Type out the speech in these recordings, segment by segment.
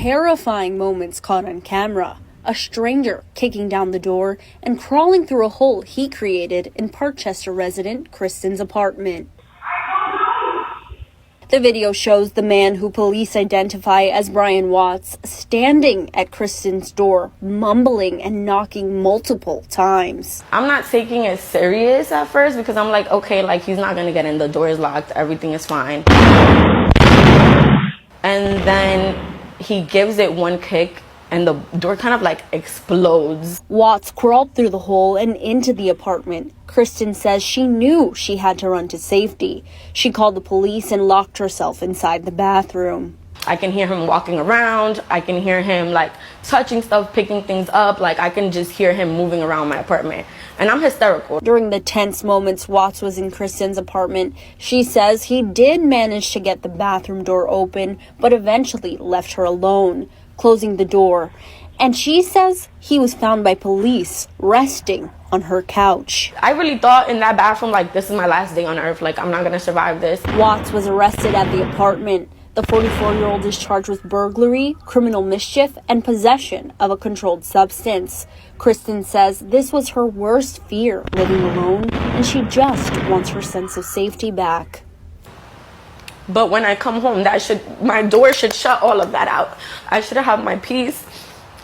terrifying moments caught on camera. A stranger kicking down the door and crawling through a hole he created in Parkchester resident Kristen's apartment. The video shows the man who police identify as Brian Watts standing at Kristen's door, mumbling and knocking multiple times. I'm not taking it serious at first because I'm like, okay, like he's not gonna get in, the door is locked, everything is fine. And then he gives it one kick and the door kind of like explodes. Watts crawled through the hole and into the apartment. Kristen says she knew she had to run to safety. She called the police and locked herself inside the bathroom. I can hear him walking around. I can hear him like touching stuff, picking things up. Like I can just hear him moving around my apartment. And I'm hysterical. During the tense moments Watts was in Kristen's apartment, she says he did manage to get the bathroom door open, but eventually left her alone, closing the door. And she says he was found by police resting on her couch. I really thought in that bathroom, like, this is my last day on earth. Like, I'm not gonna survive this. Watts was arrested at the apartment. The 44-year-old is charged with burglary, criminal mischief, and possession of a controlled substance. Kristen says this was her worst fear, living alone, and she just wants her sense of safety back. But when I come home, my door should shut all of that out. I should have my peace,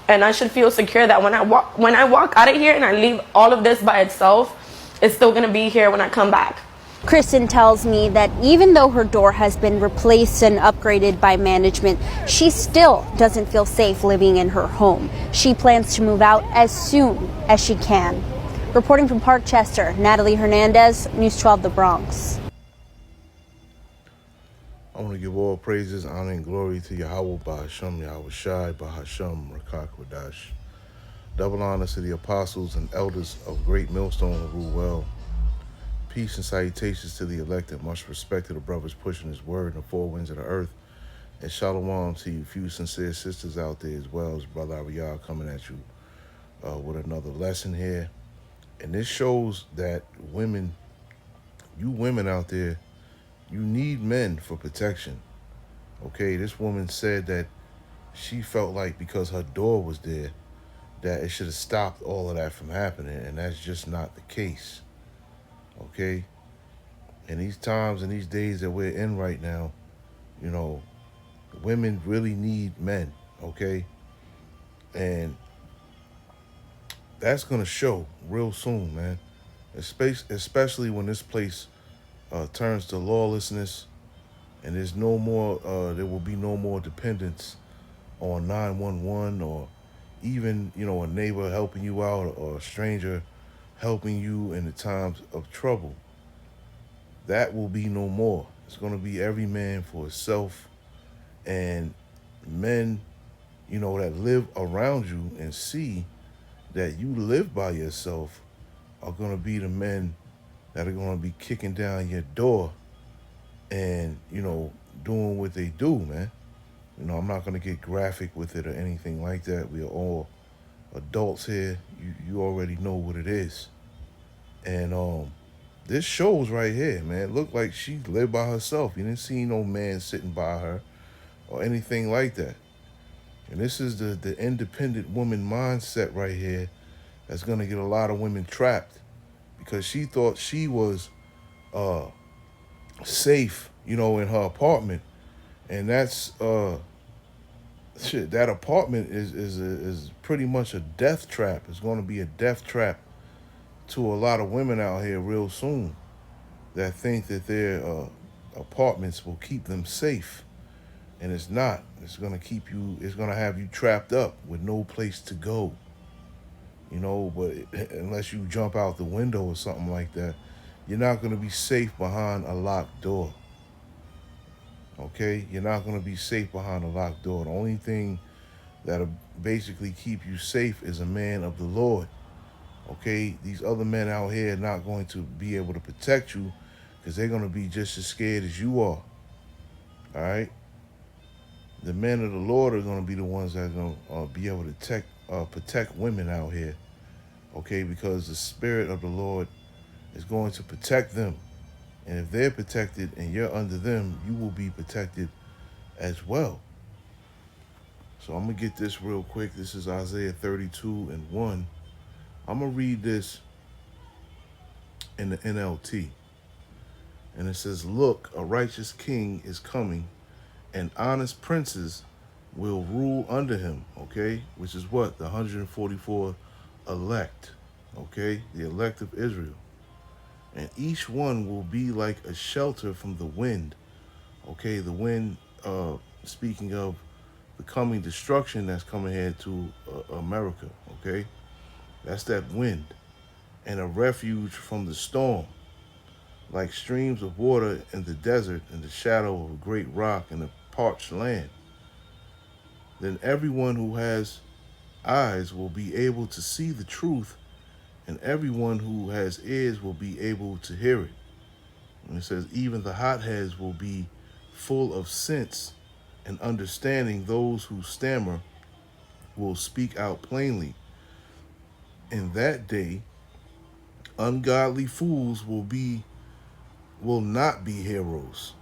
and I should feel secure that when I walk out of here and I leave all of this by itself, it's still gonna be here when I come back. Kristen tells me that even though her door has been replaced and upgraded by management, she still doesn't feel safe living in her home. She plans to move out as soon as she can. Reporting from Parkchester, Natalie Hernandez, News 12 The Bronx. I want to give all praises, honor, and glory to Yahweh Ba'Hashem, Yahweh Shai, Ba'Hashem, Rakak Wadash. Double honor to the apostles and elders of Great Millstone who rule well. Peace and salutations to the elected, much respect to the brothers pushing his word in the four winds of the earth. And shalom to you few sincere sisters out there as well as Brother Ariyah coming at you with another lesson here. And this shows that women, you women out there, you need men for protection. Okay, this woman said that she felt like because her door was there, that it should have stopped all of that from happening, and that's just not the case. Okay? In these times and these days that we're in right now, you know, women really need men, okay? And that's going to show real soon, man. Especially when this place turns to lawlessness and there's no more, there will be no more dependence on 911 or even, you know, a neighbor helping you out or a stranger helping you in the times of trouble. That will be no more. It's going to be every man for himself, and men, you know, that live around you and see that you live by yourself are going to be the men that are going to be kicking down your door and, you know, doing what they do, man. You know, I'm not going to get graphic with it or anything like that. We are all adults here. You already know what it is. And this shows right here, man. It looked like she lived by herself. You didn't see no man sitting by her or anything like that. And this is the independent woman mindset right here that's going to get a lot of women trapped because she thought she was safe, you know, in her apartment. And that's shit, that apartment is pretty much a death trap. It's going to be a death trap to a lot of women out here real soon that think that their apartments will keep them safe. And it's not. It's going to keep you, it's going to have you trapped up with no place to go. You know, but unless you jump out the window or something like that, you're not going to be safe behind a locked door. Okay? You're not going to be safe behind a locked door. The only thing that'll basically keep you safe is a man of the Lord. Okay? These other men out here are not going to be able to protect you because they're going to be just as scared as you are. All right? The men of the Lord are going to be the ones that are going to be able to protect women out here. Okay? Because the Spirit of the Lord is going to protect them. And if they're protected and you're under them, you will be protected as well. So I'm going to get this real quick. This is Isaiah 32:1. I'm going to read this in the NLT. And it says, "Look, a righteous king is coming, and honest princes will rule under him." Okay? Which is what? The 144 elect. Okay? The elect of Israel. "And each one will be like a shelter from the wind." Okay? The wind, speaking of the coming destruction that's coming here to America. Okay? That's that wind. "And a refuge from the storm, like streams of water in the desert, in the shadow of a great rock in a parched land. Then everyone who has eyes will be able to see the truth, and everyone who has ears will be able to hear it." And it says, "Even the hotheads will be full of sense and understanding. Those who stammer will speak out plainly. In that day, ungodly fools will not be heroes."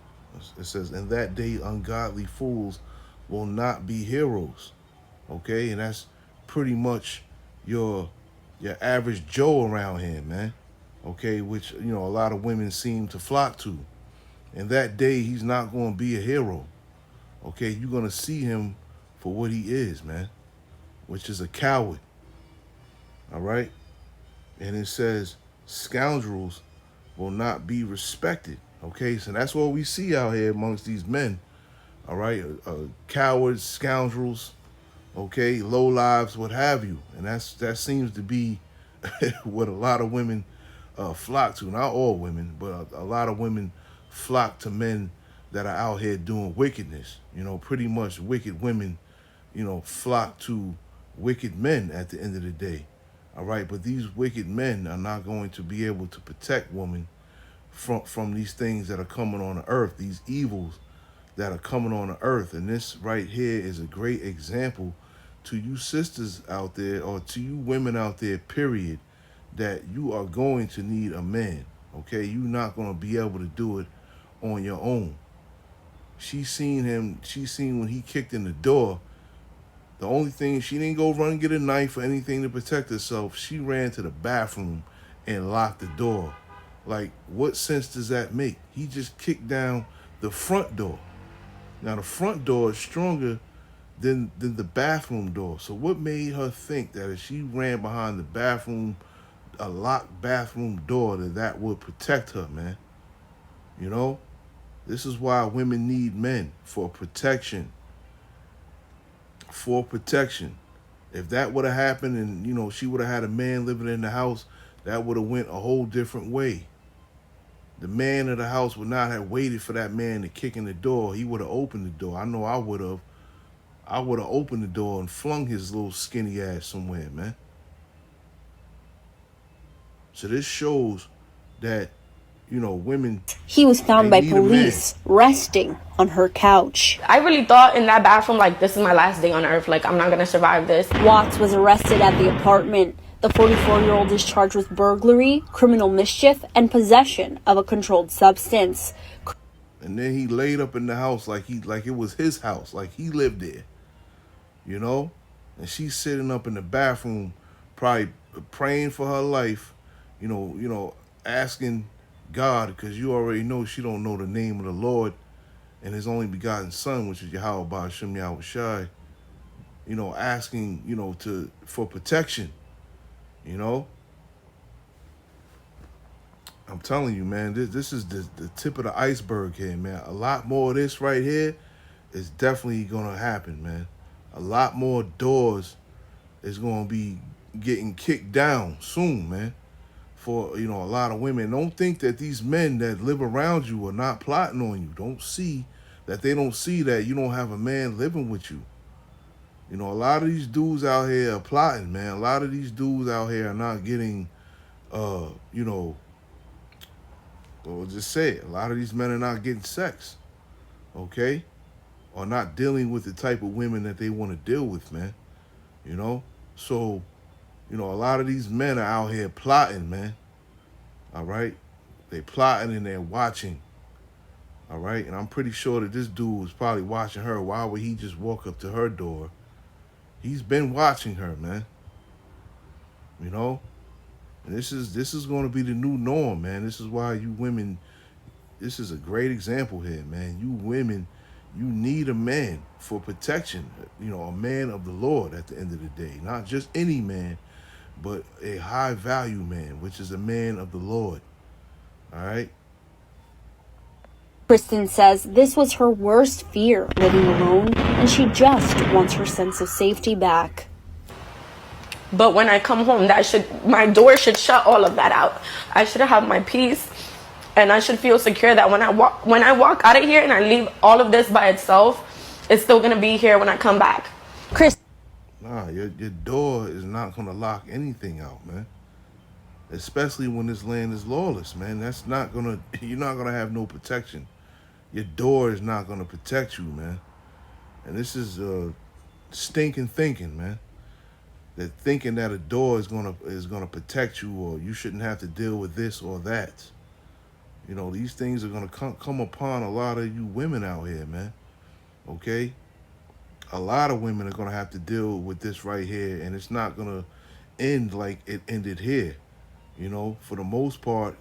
It says, "In that day, ungodly fools will not be heroes." Okay, and that's pretty much your average Joe around here, man. Okay, which a lot of women seem to flock to. In that day, he's not going to be a hero. Okay, you're going to see him for what he is, man, which is a coward. All right, and it says, "Scoundrels will not be respected." Okay, so that's what we see out here amongst these men. All right, cowards, scoundrels, okay, low lives, what have you. And that seems to be what a lot of women flock to. Not all women, but a lot of women flock to men that are out here doing wickedness. Pretty much wicked women, flock to wicked men at the end of the day. All right, but these wicked men are not going to be able to protect women from these things that are coming on the earth, these evils that are coming on the earth. And this right here is a great example to you sisters out there, or to you women out there, period, that you are going to need a man. Okay, you're not going to be able to do it on your own. She seen when he kicked in the door. The only thing, she didn't go run and get a knife or anything to protect herself. She ran to the bathroom and locked the door. Like, what sense does that make? He just kicked down the front door. Now, the front door is stronger than the bathroom door. So what made her think that if she ran behind the bathroom, a locked bathroom door, that would protect her, man? This is why women need men, for protection. For protection. If that would have happened and, she would have had a man living in the house, that would have went a whole different way. The man of the house would not have waited for that man to kick in the door. He would have opened the door. I know I would have. I would have opened the door and flung his little skinny ass somewhere, man. So this shows that, women... He was found by police resting on her couch. I really thought in that bathroom, like, this is my last day on earth. Like, I'm not going to survive this. Watts was arrested at the apartment. The 44-year-old is charged with burglary, criminal mischief, and possession of a controlled substance. And then he laid up in the house like it was his house, like he lived there. And she's sitting up in the bathroom, probably praying for her life, asking God, because you already know she don't know the name of the Lord and his only begotten son, which is Yahweh Ba'ashem Yahushai, asking, for protection, I'm telling you, man, this is the tip of the iceberg here, man. A lot more of this right here is definitely going to happen, man. A lot more doors is going to be getting kicked down soon, man, for, a lot of women. Don't think that these men that live around you are not plotting on you. They don't see that you don't have a man living with you. A lot of these dudes out here are plotting, man. A lot of these dudes out here are not getting, well, just say it. A lot of these men are not getting sex, okay? Or not dealing with the type of women that they want to deal with, man. So, a lot of these men are out here plotting, man. All right? They plotting and they're watching. All right? And I'm pretty sure that this dude was probably watching her. Why would he just walk up to her door He's been watching her, man. You know? And this is going to be the new norm, man. This is why you women, this is a great example here, man. You women, you need a man for protection. You know, a man of the Lord at the end of the day. Not just any man, but a high value man, which is a man of the Lord. All right? Kristen says this was her worst fear, living alone, and she just wants her sense of safety back. But when I come home, my door should shut all of that out. I should have my peace, and I should feel secure that when I walk out of here and I leave all of this by itself, it's still gonna be here when I come back. Nah, your door is not gonna lock anything out, man. Especially when this land is lawless, man. You're not gonna have no protection. Your door is not gonna protect you, man. And this is stinking thinking, man. That thinking that a door is gonna protect you, or you shouldn't have to deal with this or that. You know, these things are gonna come upon a lot of you women out here, man. Okay? A lot of women are gonna have to deal with this right here, and it's not gonna end like it ended here. You know, for the most part,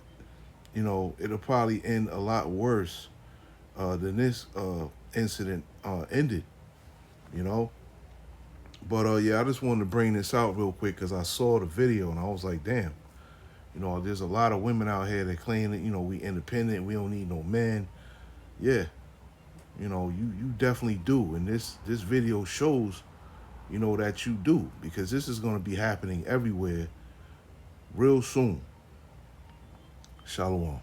you know, it'll probably end a lot worse than this incident ended, you know. But yeah, I just wanted to bring this out real quick because I saw the video and I was like, damn, you know, there's a lot of women out here that claim that, you know, we independent, we don't need no men. Yeah, you know, you definitely do. And this video shows, you know, that you do, because this is going to be happening everywhere real soon. Shalom.